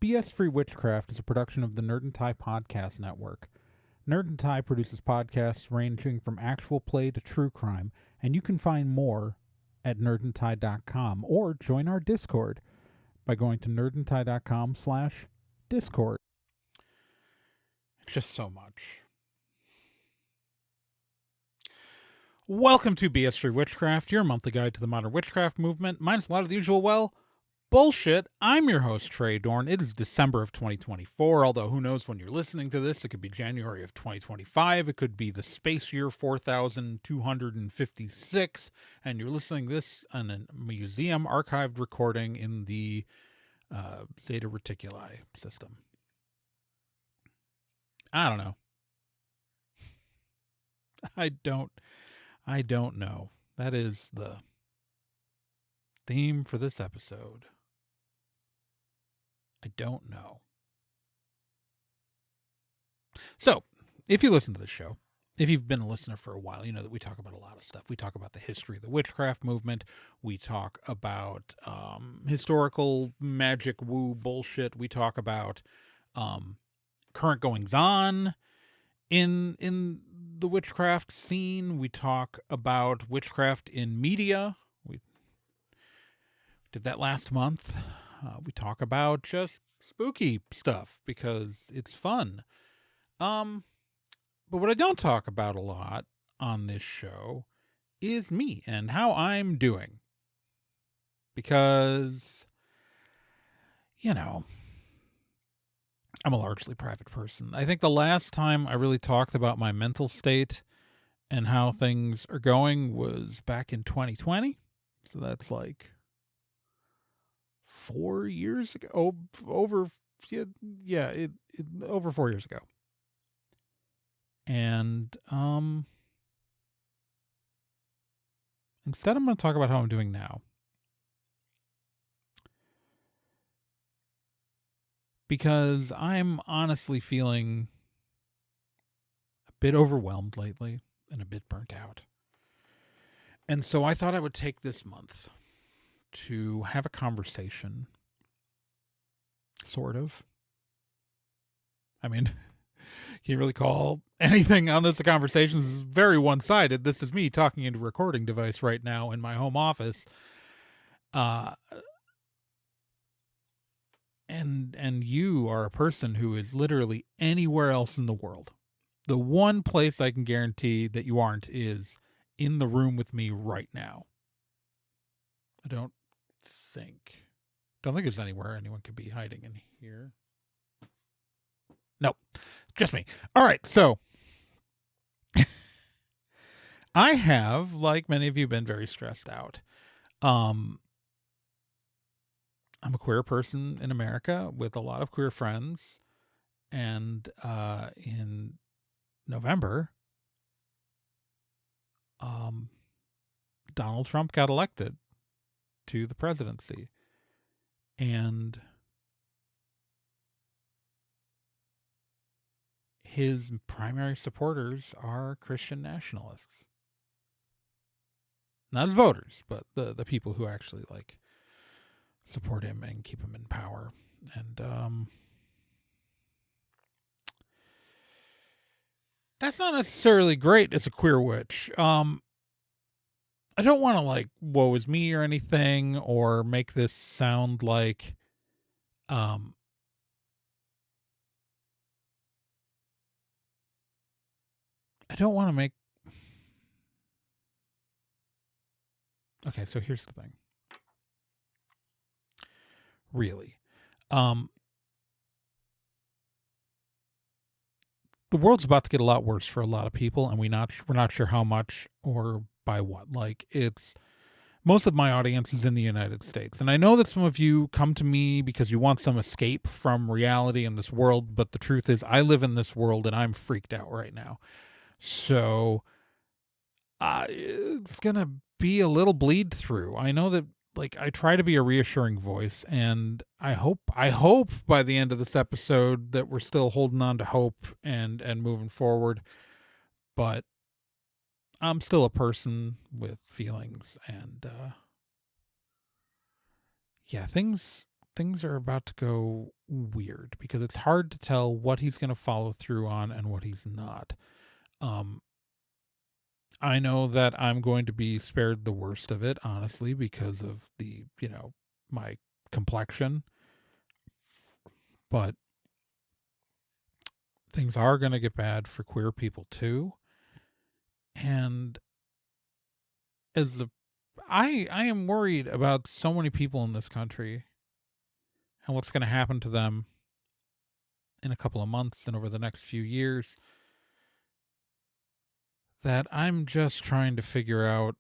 BS-Free Witchcraft is a production of the Nerd and Tie Podcast Network. Nerd and Tie produces podcasts ranging from actual play to true crime, and you can find more at nerdandtie.com or join our Discord by going to nerdandtie.com/Discord. It's just so much. Welcome to BS-Free Witchcraft, your monthly guide to the modern witchcraft movement. Minus a lot of the usual, bullshit. I'm your host, Trae Dorn. It is December of 2024, although who knows when you're listening to this. It could be January of 2025. It could be the space year 4256, and you're listening to this on a museum archived recording in the Zeta Reticuli system. I don't know. I don't know. That is the theme for this episode. I don't know. So, if you listen to this show, if you've been a listener for a while, you know that we talk about a lot of stuff. We talk about the history of the witchcraft movement. We talk about historical magic woo bullshit. We talk about current goings-on in the witchcraft scene. We talk about witchcraft in media. We did that last month. We talk about just spooky stuff because it's fun. But what I don't talk about a lot on this show is me and how I'm doing. Because, you know, I'm a largely private person. I think the last time I really talked about my mental state and how things are going was back in 2020. So that's like 4 years ago. Over 4 years ago. And instead I'm going to talk about how I'm doing now. Because I'm honestly feeling a bit overwhelmed lately and a bit burnt out. And so I thought I would take this month to have a conversation. Sort of. I mean, can you really call anything on this a conversation? This is very one-sided. This is me talking into a recording device right now in my home office. And you are a person who is literally anywhere else in the world. The one place I can guarantee that you aren't is in the room with me right now. I don't think there's anywhere anyone could be hiding in here. No, just me. All right, so I have, like many of you, been very stressed out. I'm a queer person in America with a lot of queer friends. And in November, Donald Trump got elected to the presidency. And his primary supporters are Christian nationalists. Not as voters, but the people who actually support him and keep him in power. And that's not necessarily great as a queer witch. I don't want to woe is me or anything, or make this sound like I don't want to make. Okay, so here's the thing. Really. The world's about to get a lot worse for a lot of people, and we're not sure how much or by what. It's most of my audience is in the United States, and I know that some of you come to me because you want some escape from reality in this world, but the truth is I live in this world and I'm freaked out right now. So it's gonna be a little bleed through. I know that I try to be a reassuring voice, and I hope by the end of this episode that we're still holding on to hope and moving forward. But I'm still a person with feelings, and things things are about to go weird because it's hard to tell what he's going to follow through on and what he's not. I know that I'm going to be spared the worst of it, honestly, because of the, my complexion. But things are going to get bad for queer people too. And I am worried about so many people in this country and what's going to happen to them in a couple of months and over the next few years, that I'm just trying to figure out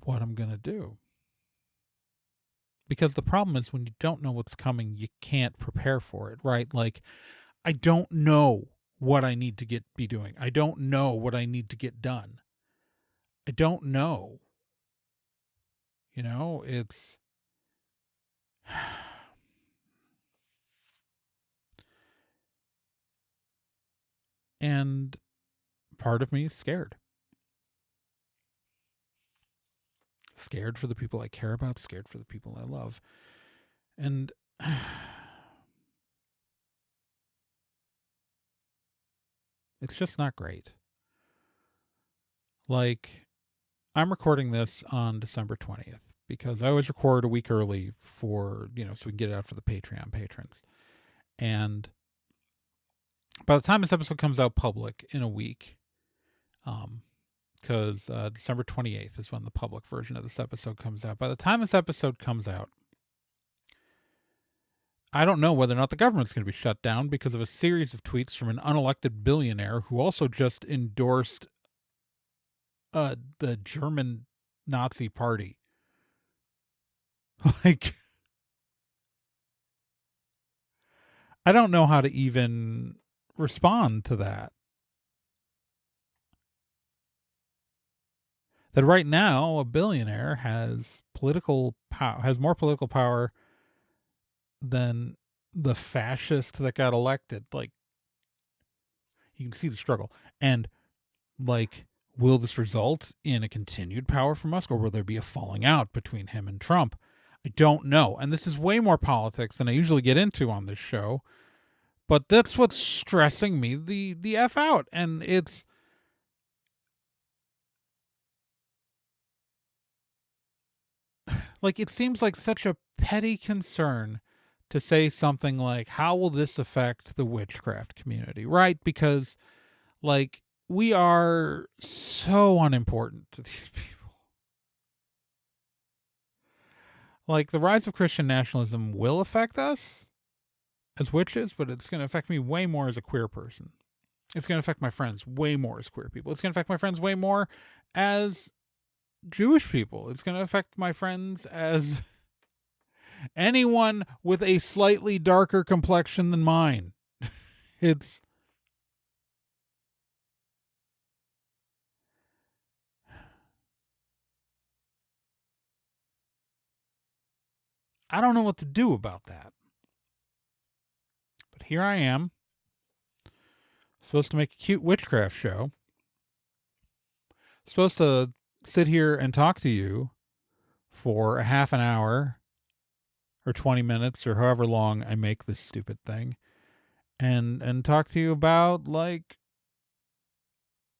what I'm going to do. Because the problem is when you don't know what's coming, you can't prepare for it, right? Like, I don't know what I need to be doing. I don't know what I need to get done. I don't know. It's and part of me is scared. Scared for the people I care about, scared for the people I love. And it's just not great. Like, I'm recording this on December 20th because I always record a week early so we can get it out for the Patreon patrons. And by the time this episode comes out public in a week, because December 28th is when the public version of this episode comes out. By the time this episode comes out, I don't know whether or not the government's going to be shut down because of a series of tweets from an unelected billionaire who also just endorsed the German Nazi party. Like, I don't know how to even respond to that. That right now a billionaire has more political power than the fascist that got elected. Like, you can see the struggle. And, like, will this result in a continued power for Musk, or will there be a falling out between him and Trump? I don't know. And this is way more politics than I usually get into on this show. But that's what's stressing me the F out. And it's like, it seems like such a petty concern to say something like, how will this affect the witchcraft community? Right? Because, like, we are so unimportant to these people. Like, the rise of Christian nationalism will affect us as witches, but it's going to affect me way more as a queer person. It's going to affect my friends way more as queer people. It's going to affect my friends way more as Jewish people. It's going to affect my friends as anyone with a slightly darker complexion than mine. It's I don't know what to do about that. But here I am, supposed to make a cute witchcraft show. Supposed to sit here and talk to you for a half an hour or 20 minutes or however long I make this stupid thing, and talk to you about, like,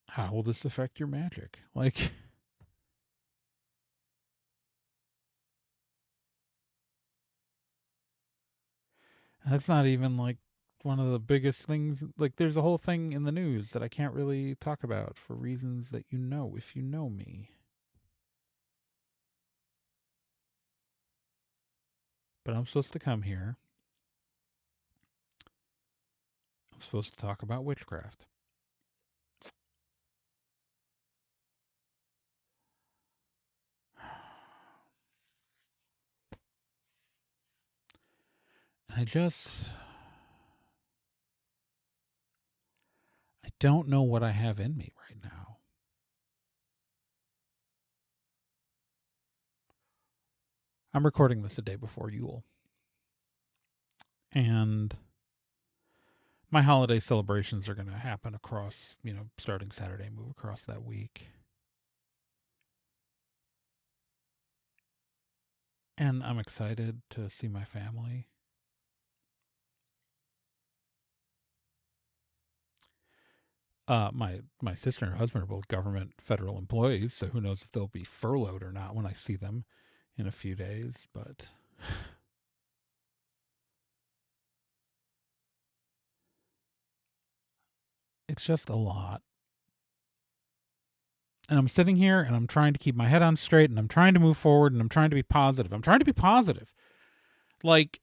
how will this affect your magic? Like, that's not even, like, one of the biggest things. Like, there's a whole thing in the news that I can't really talk about for reasons that if you know me. But I'm supposed to come here. I'm supposed to talk about witchcraft. I don't know what I have in me right now. I'm recording this a day before Yule. And my holiday celebrations are going to happen across, starting Saturday, move across that week. And I'm excited to see my family. My sister and her husband are both government federal employees, so who knows if they'll be furloughed or not when I see them in a few days. But it's just a lot. And I'm sitting here and I'm trying to keep my head on straight and I'm trying to move forward and I'm trying to be positive. I'm trying to be positive. Like,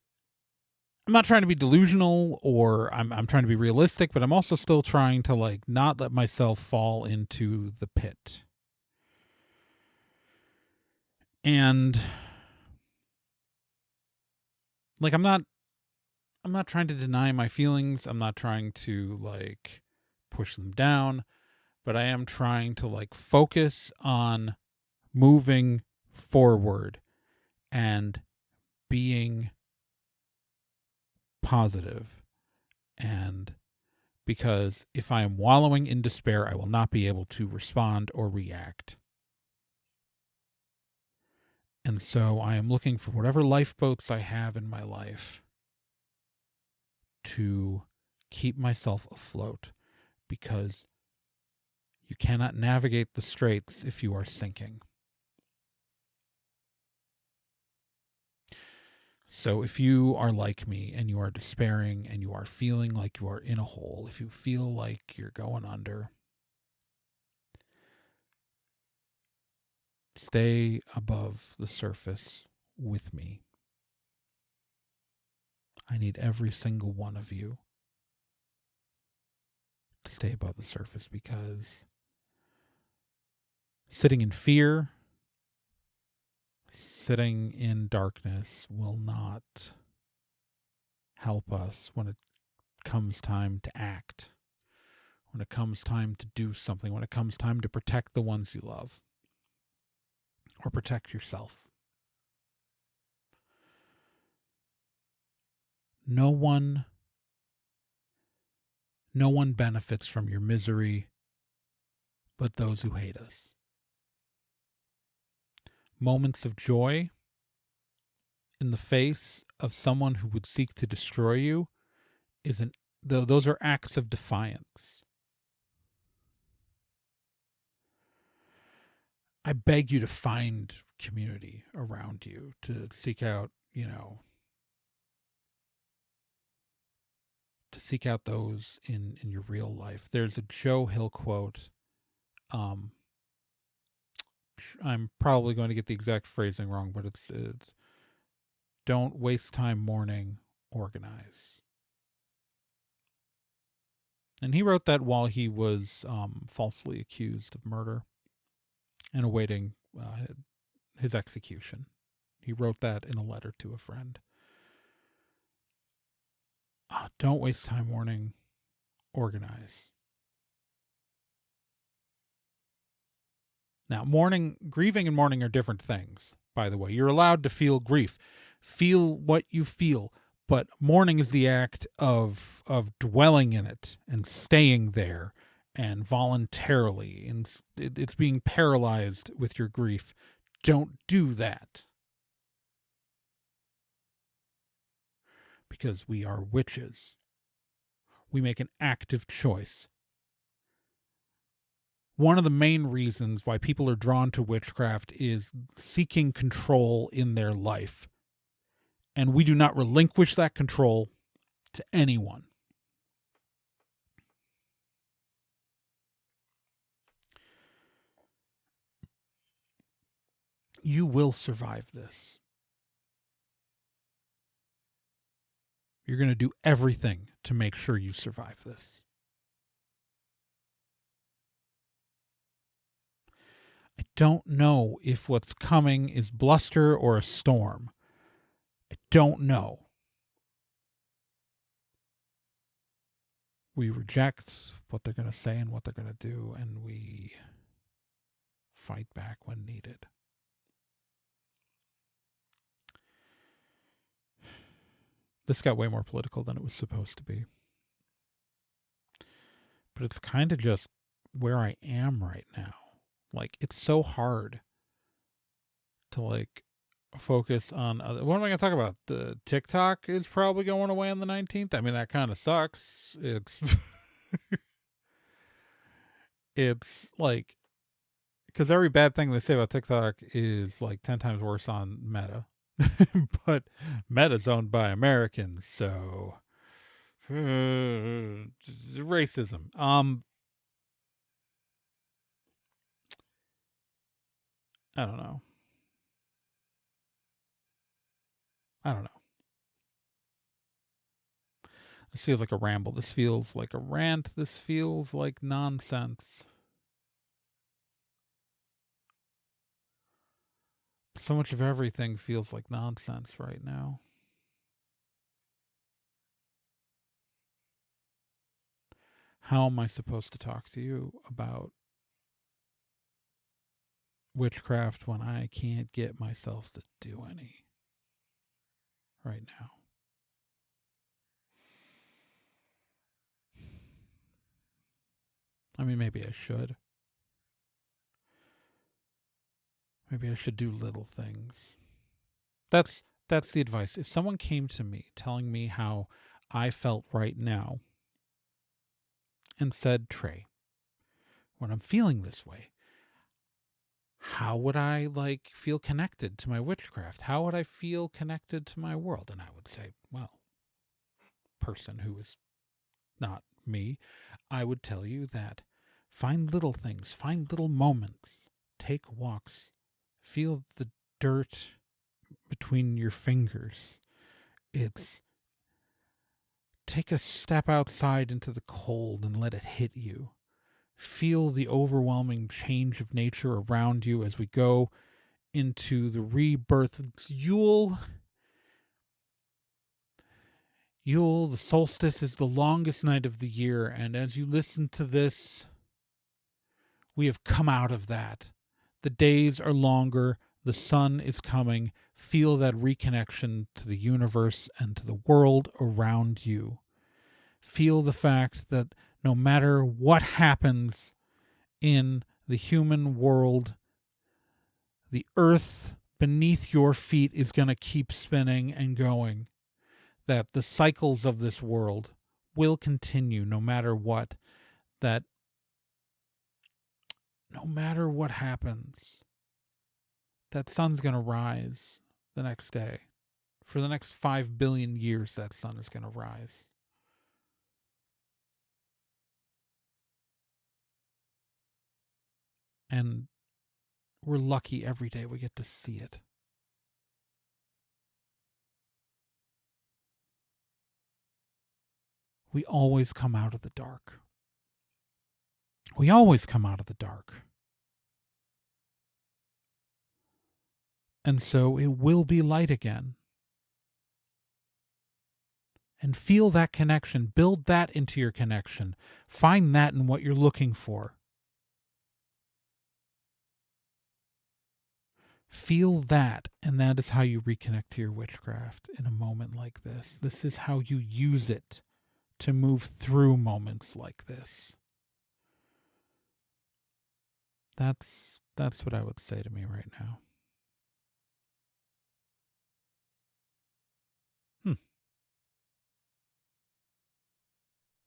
I'm not trying to be delusional or I'm trying to be realistic, but I'm also still trying to like not let myself fall into the pit. And like I'm not trying to deny my feelings. I'm not trying to like push them down, but I am trying to like focus on moving forward and being positive. And because if I am wallowing in despair, I will not be able to respond or react. And so I am looking for whatever lifeboats I have in my life to keep myself afloat, because you cannot navigate the straits if you are sinking. So if you are like me and you are despairing and you are feeling like you are in a hole, if you feel like you're going under, stay above the surface with me. I need every single one of you to stay above the surface, because sitting in fear, sitting in darkness will not help us when it comes time to act, when it comes time to do something, when it comes time to protect the ones you love or protect yourself. No one benefits from your misery but those who hate us. Moments of joy in the face of someone who would seek to destroy you those are acts of defiance. I beg you to find community around you, to seek out, to seek out those in your real life. There's a Joe Hill quote. I'm probably going to get the exact phrasing wrong, but it's don't waste time mourning, organize. And he wrote that while he was falsely accused of murder and awaiting his execution. He wrote that in a letter to a friend. Don't waste time mourning, organize. Now, grieving and mourning are different things, by the way. You're allowed to feel grief. Feel what you feel. But mourning is the act of dwelling in it and staying there and voluntarily. And it's being paralyzed with your grief. Don't do that. Because we are witches. We make an active choice. One of the main reasons why people are drawn to witchcraft is seeking control in their life. And we do not relinquish that control to anyone. You will survive this. You're going to do everything to make sure you survive this. I don't know if what's coming is bluster or a storm. I don't know. We reject what they're going to say and what they're going to do, and we fight back when needed. This got way more political than it was supposed to be. But it's kind of just where I am right now. Like, it's so hard to, like, focus on other. What am I going to talk about? The TikTok is probably going away on the 19th. I mean, that kind of sucks. It's it's like, because every bad thing they say about TikTok is like 10 times worse on Meta. But Meta's owned by Americans, so racism. I don't know. This feels like a ramble. This feels like a rant. This feels like nonsense. So much of everything feels like nonsense right now. How am I supposed to talk to you about witchcraft when I can't get myself to do any right now? I mean, maybe I should. Maybe I should do little things. That's the advice. If someone came to me telling me how I felt right now and said, Trae, when I'm feeling this way, how would I like feel connected to my witchcraft? How would I feel connected to my world? And I would say, well, person who is not me, I would tell you that find little things, find little moments, take walks, feel the dirt between your fingers. It's take a step outside into the cold and let it hit you. Feel the overwhelming change of nature around you as we go into the rebirth of Yule. Yule, the solstice, is the longest night of the year, and as you listen to this, we have come out of that. The days are longer, the sun is coming. Feel that reconnection to the universe and to the world around you. Feel the fact that no matter what happens in the human world, the earth beneath your feet is going to keep spinning and going. That the cycles of this world will continue no matter what. That no matter what happens, that sun's going to rise the next day. For the next 5 billion years, that sun is going to rise. And we're lucky every day we get to see it. We always come out of the dark. We always come out of the dark. And so it will be light again. And feel that connection. Build that into your connection. Find that in what you're looking for. Feel that, and that is how you reconnect to your witchcraft in a moment like this. This is how you use it to move through moments like this. That's what I would say to me right now.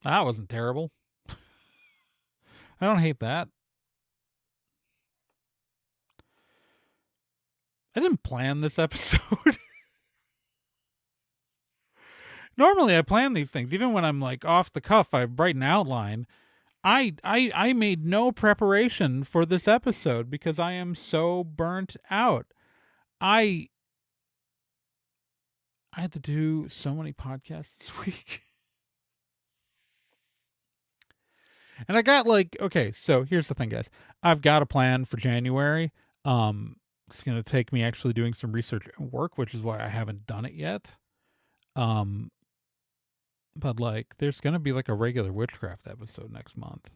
That wasn't terrible. I don't hate that. I didn't plan this episode. Normally I plan these things. Even when I'm like off the cuff, I write an outline. I made no preparation for this episode because I am so burnt out. I had to do so many podcasts this week. And I got like, okay, so here's the thing, guys. I've got a plan for January. It's going to take me actually doing some research and work, which is why I haven't done it yet. But like, there's going to be like a regular witchcraft episode next month.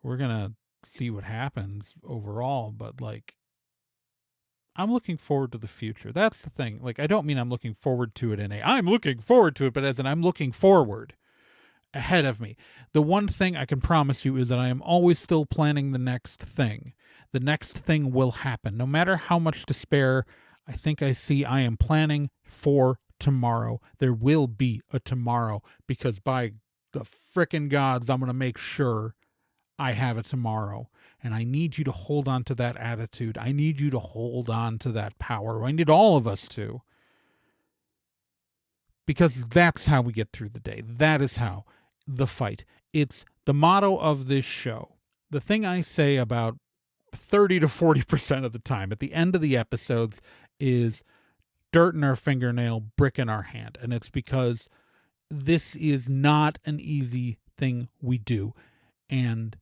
We're going to see what happens overall, but like, I'm looking forward to the future. That's the thing. Like, I don't mean I'm looking forward to it I'm looking forward to it, but as in I'm looking forward ahead of me. The one thing I can promise you is that I am always still planning the next thing. The next thing will happen. No matter how much despair I think I am planning for tomorrow. There will be a tomorrow, because by the frickin' gods, I'm going to make sure I have a tomorrow. And I need you to hold on to that attitude. I need you to hold on to that power. I need all of us to. Because that's how we get through the day. That is how the fight. It's the motto of this show. The thing I say about 30 to 40% of the time at the end of the episodes is dirt in our fingernail, brick in our hand. And it's because this is not an easy thing we do. And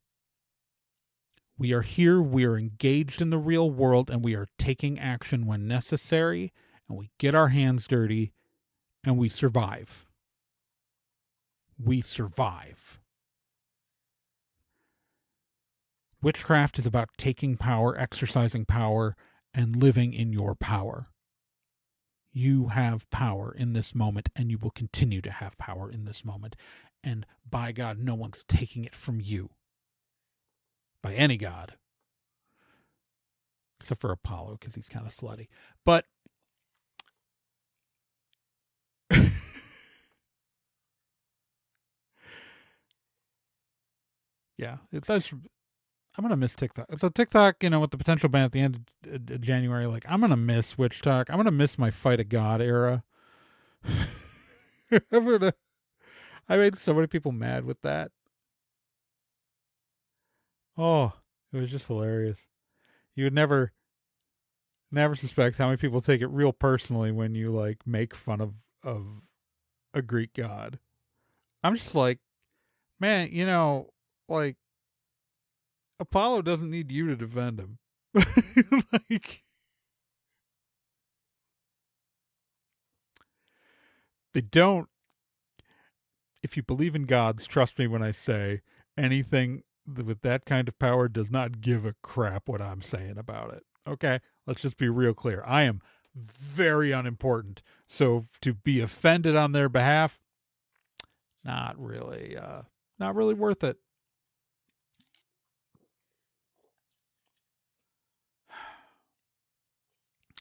we are here, we are engaged in the real world, and we are taking action when necessary, and we get our hands dirty, and we survive. We survive. Witchcraft is about taking power, exercising power, and living in your power. You have power in this moment, and you will continue to have power in this moment. And by God, no one's taking it from you. By any god. Except for Apollo, because he's kind of slutty. But yeah, it's I'm going to miss TikTok. So TikTok, with the potential ban at the end of January, like, I'm going to miss Witch Talk. I'm going to miss my Fight a God era. I made so many people mad with that. Oh, it was just hilarious. You would never suspect how many people take it real personally when you, like, make fun of a Greek god. I'm just like, man, like, Apollo doesn't need you to defend him. Like, they don't. If you believe in gods, trust me when I say anything with that kind of power does not give a crap what I'm saying about it. Okay? Let's just be real clear. I am very unimportant. So to be offended on their behalf, not really worth it.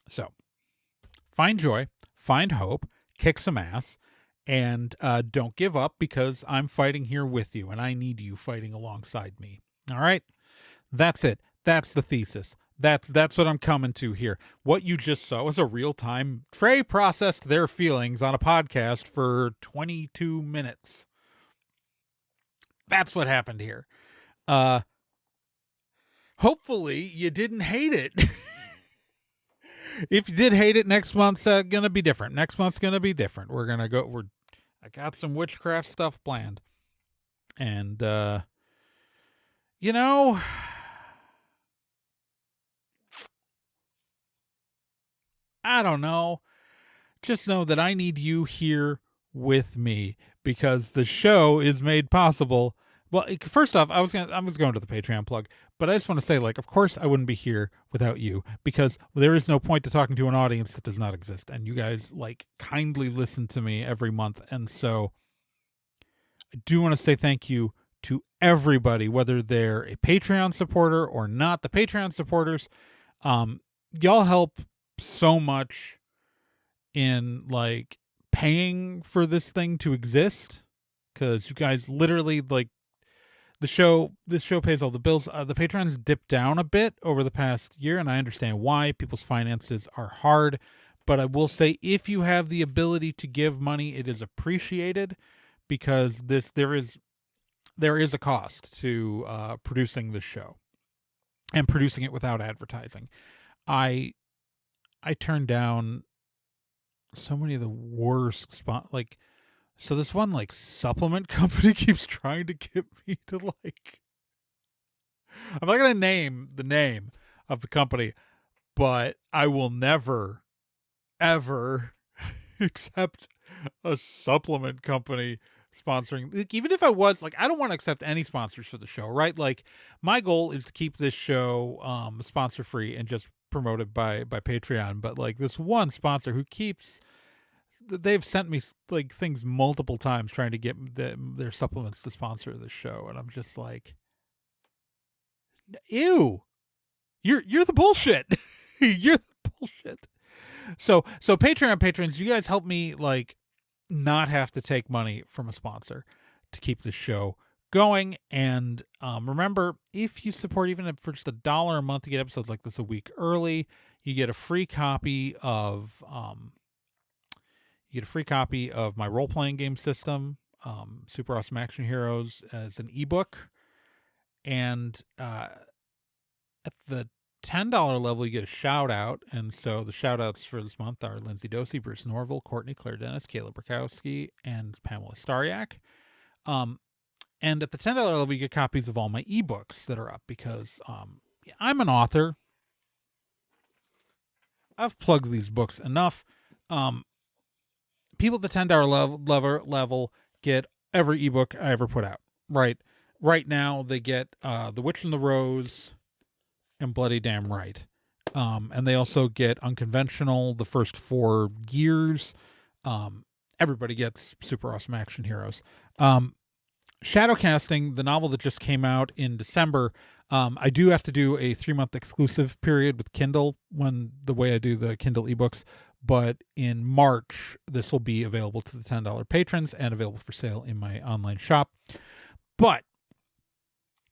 So, find joy, find hope, kick some ass, and don't give up, because I'm fighting here with you, and I need you fighting alongside me. All right? That's it. That's the thesis. That's what I'm coming to here. What you just saw was a real-time. Trae processed their feelings on a podcast for 22 minutes. That's what happened here. Hopefully you didn't hate it. If you did hate it, next month's gonna be different. Next month's gonna be different. I got some witchcraft stuff planned. And I don't know. Just know that I need you here with me, because the show is made possible. Well, first off, I was going to the Patreon plug, but I just want to say, like, of course I wouldn't be here without you, because there is no point to talking to an audience that does not exist. And you guys, like, kindly listen to me every month. And so I do want to say thank you to everybody, whether they're a Patreon supporter or not. The Patreon supporters, y'all help so much in, like, paying for this thing to exist, because you guys literally, like, this show pays all the bills. The Patrons dipped down a bit over the past year, and I understand why. People's finances are hard, but I will say, if you have the ability to give money, it is appreciated, because there is a cost to producing this show and producing it without advertising. I turned down so many of the worst so this one, like, supplement company keeps trying to get me to, like, I'm not going to name the name of the company, but I will never, ever accept a supplement company sponsoring. Like, even if I was, like, I don't want to accept any sponsors for the show, right? Like, my goal is to keep this show sponsor free and just promoted by Patreon. But, like, this one sponsor who they've sent me, like, things multiple times trying to get their supplements to sponsor the show, and I'm just like, ew, you're the bullshit. You're the bullshit. So Patreon patrons, you guys help me like not have to take money from a sponsor to keep the show going. And remember, if you support even for just $1 a month to get episodes like this a week early, you get a free copy of my role-playing game system, Super Awesome Action Heroes, as an ebook. And at the $10 level, you get a shout out. And so the shout outs for this month are Lindsay Dosey, Bruce Norville, Courtney, Claire Dennis, Caleb Burkowski, and Pamela Stariak. And at the $10 level, you get copies of all my ebooks that are up because I'm an author. I've plugged these books enough. People at the $10 level get every ebook I ever put out. Right now, they get The Witch and the Rose and Bloody Damn Right. And they also get Unconventional, the first 4 Gears. Everybody gets Super Awesome Action Heroes. Shadowcasting, the novel that just came out in December, I do have to do a 3-month exclusive period with Kindle the way I do the Kindle ebooks. But in March, this will be available to the $10 patrons and available for sale in my online shop. But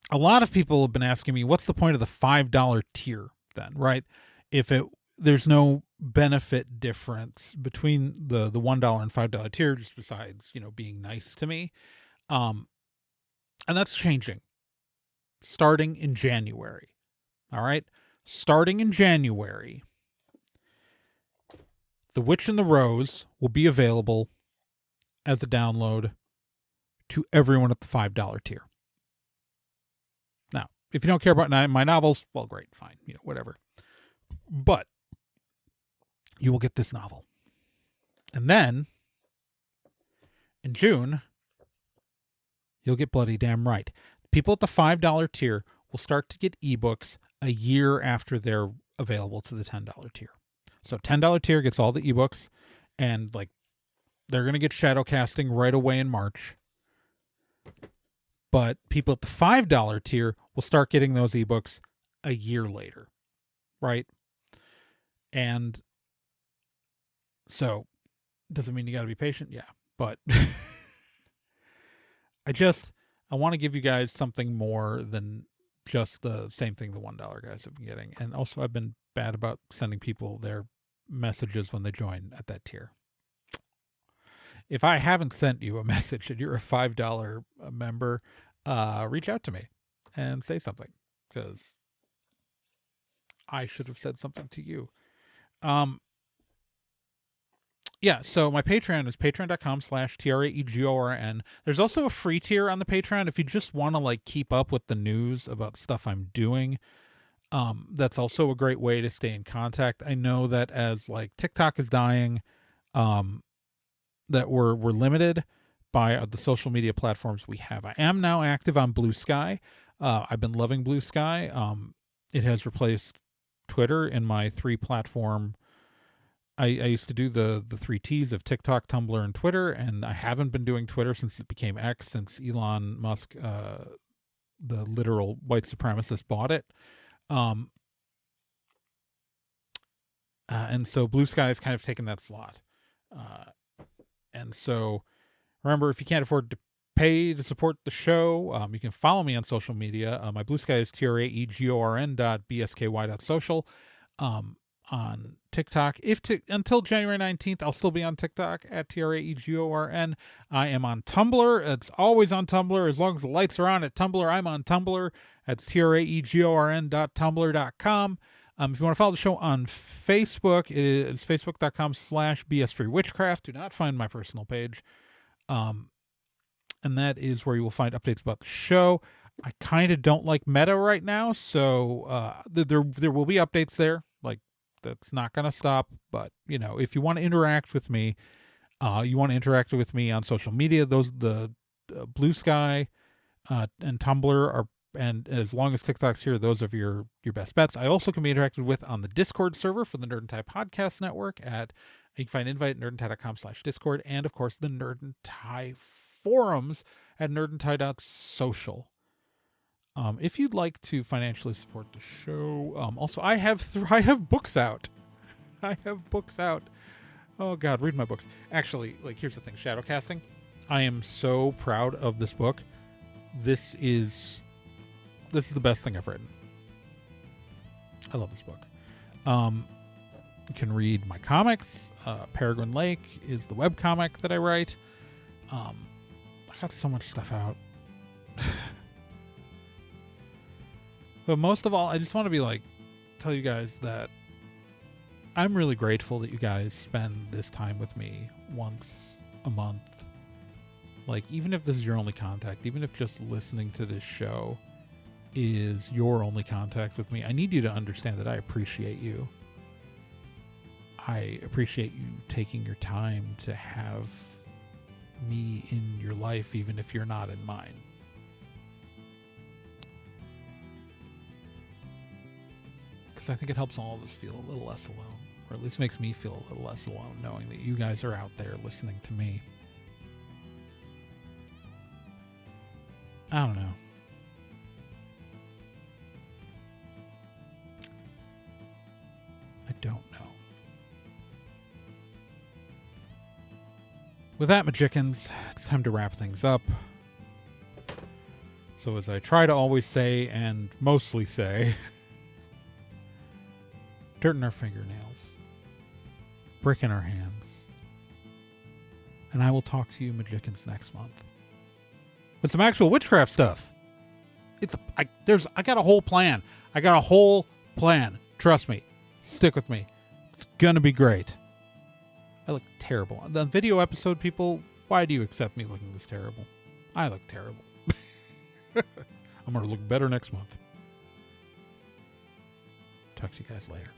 a lot of people have been asking me, what's the point of the $5 tier then, right? There's no benefit difference between the $1 and $5 tier, just besides, being nice to me. And that's changing starting in January. All right. Starting in January, The Witch and the Rose will be available as a download to everyone at the $5 tier. Now, if you don't care about my novels, well, great, fine, whatever. But you will get this novel. And then, in June, you'll get Bloody Damn Right. People at the $5 tier will start to get ebooks a year after they're available to the $10 tier. So $10 tier gets all the ebooks, and they're going to get Shadowcasting right away in March. But people at the $5 tier will start getting those ebooks a year later, right? And so, doesn't mean you got to be patient, yeah. But I want to give you guys something more than just the same thing the $1 guys have been getting. And also, I've been bad about sending people their messages when they join at that tier. If I haven't sent you a message and you're a $5 member, reach out to me and say something, because I should have said something to you. Yeah, so my Patreon is patreon.com/TRAEGORN. There's also a free tier on the Patreon if you just want to keep up with the news about stuff I'm doing. That's also a great way to stay in contact. I know that as TikTok is dying, that we're limited by the social media platforms we have. I am now active on Blue Sky. I've been loving Blue Sky. It has replaced Twitter in my 3-platform. I used to do the 3 T's of TikTok, Tumblr, and Twitter, and I haven't been doing Twitter since it became X, since Elon Musk, the literal white supremacist, bought it. And so Blue Sky has kind of taken that slot. And so remember, if you can't afford to pay to support the show, you can follow me on social media. My Blue Sky is traegorn.bsky.social. On TikTok. Until January 19th, I'll still be on TikTok at TRAEGORN. I am on Tumblr. It's always on Tumblr. As long as the lights are on at Tumblr, I'm on Tumblr. That's TRAEGORN.tumblr.com. If you want to follow the show on Facebook, it is facebook.com/BSFreeWitchcraft. Do not find my personal page. And that is where you will find updates about the show. I kind of don't like Meta right now, so there will be updates there. That's not going to stop. But, if you want to interact with me, on social media, the Blue Sky and Tumblr are, and as long as TikTok's here, those are your best bets. I also can be interacted with on the Discord server for the Nerd and Tie Podcast Network you can find invite at nerdandtie.com/Discord, and of course the Nerd and Tie forums at nerdandtie.social. If you'd like to financially support the show, also I have books out. I have books out. Oh God, read my books. Actually, like, here's the thing: shadow casting. I am so proud of this book. This is the best thing I've written. I love this book. You can read my comics. Peregrine Lake is the webcomic that I write. I got so much stuff out. But most of all, I just want to be like, tell you guys that I'm really grateful that you guys spend this time with me once a month. Like, even if this is your only contact, even if just listening to this show is your only contact with me, I need you to understand that I appreciate you. I appreciate you taking your time to have me in your life, even if you're not in mine. Because I think it helps all of us feel a little less alone, or at least makes me feel a little less alone, knowing that you guys are out there listening to me. I don't know. I don't know. With that, Magicians, it's time to wrap things up. So as I try to always say, and mostly say, dirt in our fingernails, brick in our hands, and I will talk to you, Magicians, next month with some actual witchcraft stuff. I got a whole plan. I got a whole plan. Trust me. Stick with me. It's gonna be great. I look terrible. The video episode people, why do you accept me looking this terrible? I look terrible. I'm gonna look better next month. Talk to you guys later.